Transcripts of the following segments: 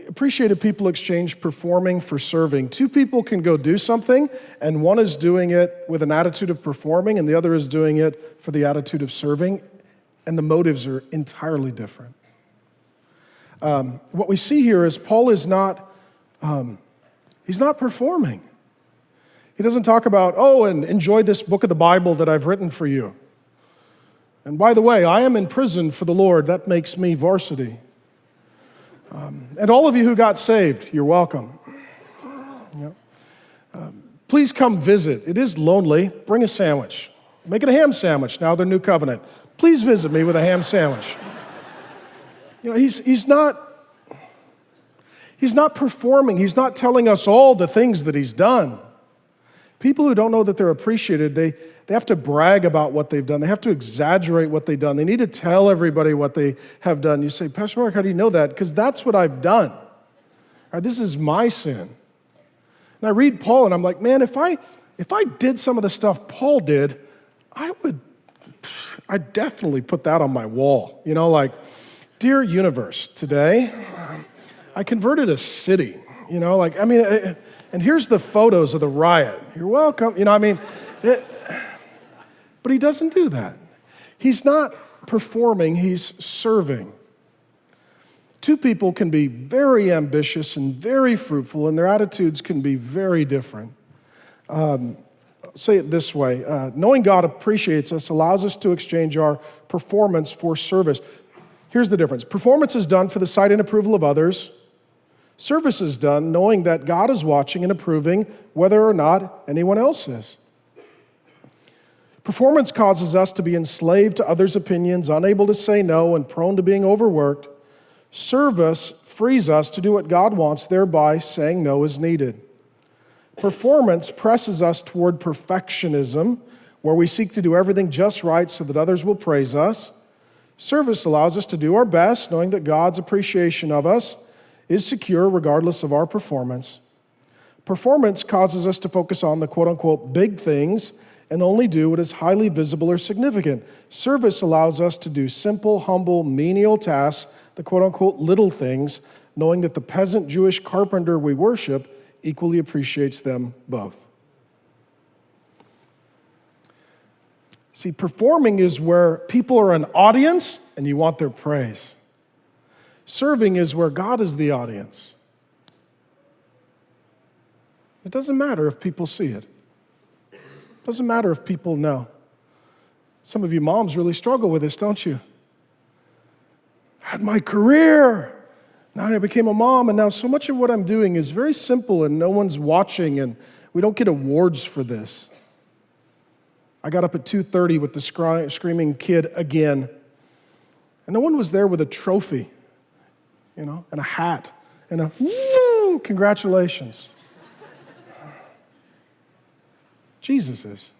appreciated people exchange performing for serving. Two people can go do something, and one is doing it with an attitude of performing, and the other is doing it for the attitude of serving, and the motives are entirely different. What we see here is Paul is not, he's not performing. He doesn't talk about, and enjoy this book of the Bible that I've written for you. And by the way, I am in prison for the Lord. That makes me varsity. And all of you who got saved, you're welcome. Please come visit. It is lonely. Bring a sandwich. Make it a ham sandwich. Now they're New Covenant. Please visit me with a ham sandwich. He's not performing. He's not telling us all the things that he's done. People who don't know that they're appreciated, they have to brag about what they've done. They have to exaggerate what they've done. They need to tell everybody what they have done. You say, Pastor Mark, how do you know that? Because that's what I've done. This is my sin. And I read Paul and I'm like, man, if I did some of the stuff Paul did, I'd definitely put that on my wall. Like, dear universe, today I converted a city. And here's the photos of the riot. You're welcome. But he doesn't do that. He's not performing, he's serving. Two people can be very ambitious and very fruitful, and their attitudes can be very different. Say it this way. Knowing God appreciates us allows us to exchange our performance for service. Here's the difference. Performance is done for the sight and approval of others. Service is done knowing that God is watching and approving whether or not anyone else is. Performance causes us to be enslaved to others' opinions, unable to say no, and prone to being overworked. Service frees us to do what God wants, thereby saying no is needed. Performance presses us toward perfectionism, where we seek to do everything just right so that others will praise us. Service allows us to do our best, knowing that God's appreciation of us is secure regardless of our performance. Performance causes us to focus on the quote-unquote big things and only do what is highly visible or significant. Service allows us to do simple, humble, menial tasks, the quote-unquote little things, knowing that the peasant Jewish carpenter we worship equally appreciates them both. See, performing is where people are an audience and you want their praise. Serving is where God is the audience. It doesn't matter if people see it. It doesn't matter if people know. Some of you moms really struggle with this, don't you? I had my career. Now I became a mom, and now so much of what I'm doing is very simple, and no one's watching, and we don't get awards for this. I got up at 2:30 with the screaming kid again, and no one was there with a trophy. And a hat, and a woo, congratulations. Jesus is.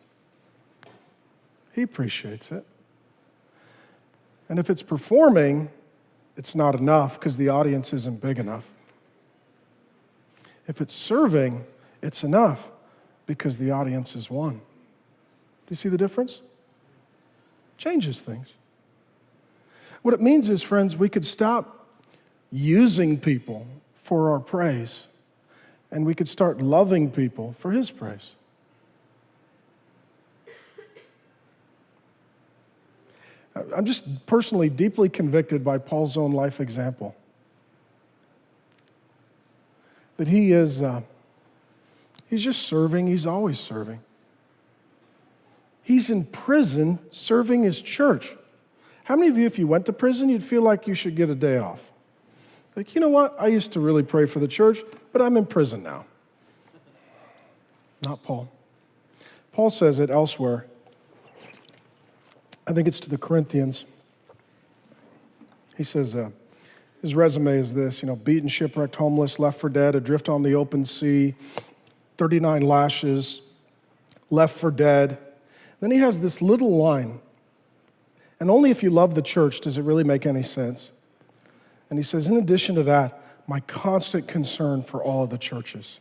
He appreciates it. And if it's performing, it's not enough because the audience isn't big enough. If it's serving, it's enough because the audience is one. Do you see the difference? Changes things. What it means is, friends, we could stop using people for our praise, and we could start loving people for his praise. I'm just personally deeply convicted by Paul's own life example. That he's just serving, he's always serving. He's in prison serving his church. How many of you, if you went to prison, you'd feel like you should get a day off? Like, you know what? I used to really pray for the church, but I'm in prison now. Not Paul. Paul says it elsewhere. I think it's to the Corinthians. He says, his resume is this, beaten, shipwrecked, homeless, left for dead, adrift on the open sea, 39 lashes, left for dead. Then he has this little line, and only if you love the church does it really make any sense. And he says, in addition to that, my constant concern for all of the churches.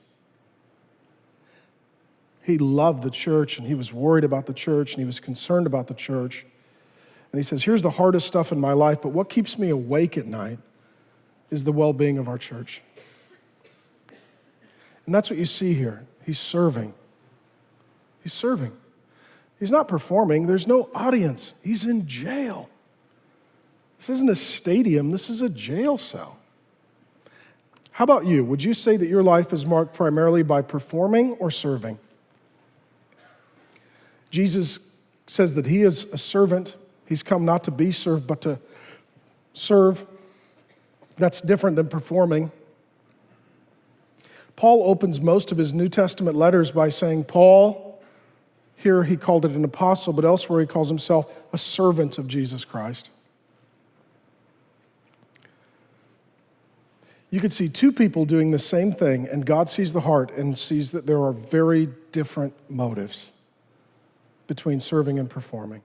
He loved the church, and he was worried about the church, and he was concerned about the church. And he says, here's the hardest stuff in my life, but what keeps me awake at night is the well-being of our church. And that's what you see here. He's serving. He's serving. He's not performing. There's no audience. He's in jail. This isn't a stadium. This is a jail cell. How about you? Would you say that your life is marked primarily by performing or serving? Jesus says that he is a servant. He's come not to be served, but to serve. That's different than performing. Paul opens most of his New Testament letters by saying, Paul, here he called it an apostle, but elsewhere he calls himself a servant of Jesus Christ. You could see two people doing the same thing, and God sees the heart and sees that there are very different motives between serving and performing.